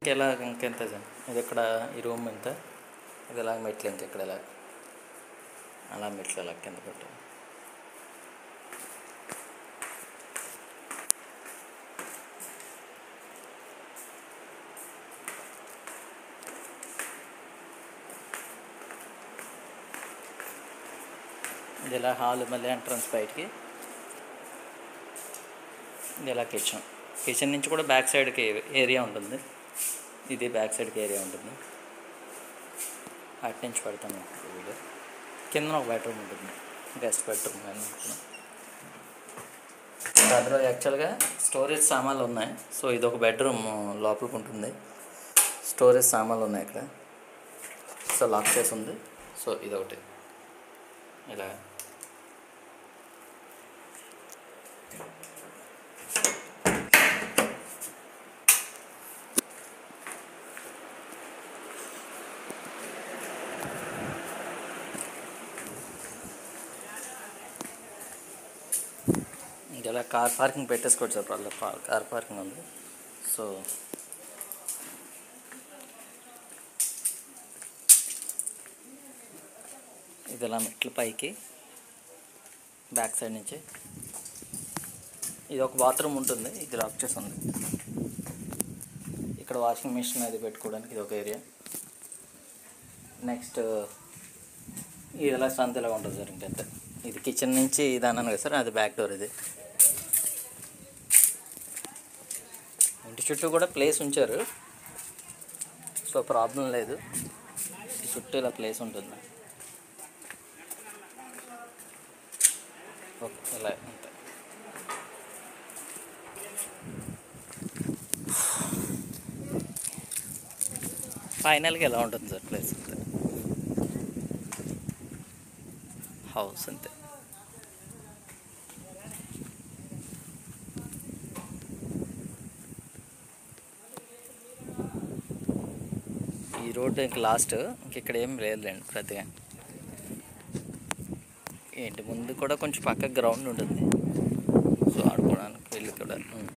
ఇంకెలా ఇంకెంత ఇది ఇక్కడ ఈ రూమ్ ఎంత ఇది ఎలా మెట్లు ఇంక ఇక్కడ ఎలా అలా మెట్లు ఎలా కింద పెట్టు ఇది ఎలా హాల్ మళ్ళీ ఎంట్రన్స్ బయటికి ఇది ఎలా కిచెన్ నుంచి కూడా బ్యాక్ సైడ్కి ఏరియా ఉంటుంది. ఇది బ్యాక్ సైడ్కి ఏరియా ఉంటుంది. అటు నుంచి పెడతాను వీడియో. కింద ఒక బెడ్రూమ్ ఉంటుంది, గెస్ట్ బెడ్రూమ్ అని అనుకున్నాను. అందులో యాక్చువల్గా స్టోరేజ్ సామాన్లు ఉన్నాయి. సో ఇది ఒక బెడ్రూమ్ లోపలికి ఉంటుంది. స్టోరేజ్ సామాన్లు ఉన్నాయి ఇక్కడ. సో లాక్ చేసి ఉంది. సో ఇదొకటి ఇలా ఇలా కార్ పార్కింగ్ పెట్టేసుకోవచ్చు సార్. వాళ్ళ కార్ పార్కింగ్ ఉంది. సో ఇది ఇలా మెట్ల పైకి బ్యాక్ సైడ్ నుంచి ఇది ఒక బాత్రూమ్ ఉంటుంది. ఇది లాక్ చేసి ఉంది. ఇక్కడ వాషింగ్ మిషన్ అది పెట్టుకోవడానికి ఇది ఒక ఏరియా. నెక్స్ట్ ఇది ఎలా స్ట్రెంత్ ఇలా ఉంటుంది సార్. ఇంకంతే. ఇది కిచెన్ నుంచి ఇది అన్నాను కదా సార్, అది బ్యాక్ డోర్. ఇది ఇంటి చుట్టూ కూడా ప్లేస్ ఉంచారు. సో ప్రాబ్లం లేదు. చుట్టూ ఇలా ప్లేస్ ఉంటుంది. ఓకే ఇలా అంతే. ఫైనల్గా ఎలా ఉంటుంది సార్ ప్లేస్ అంతే. హౌస్ అంతే. ఈ రోడ్డు ఇంక లాస్ట్. ఇక్కడ ఏం లేదులేండి పెద్దగా. ఏంటి ముందు కూడా కొంచెం పక్క గ్రౌండ్ ఉంటుంది. సో ఆడుకోవడానికి వెళ్ళి కూడా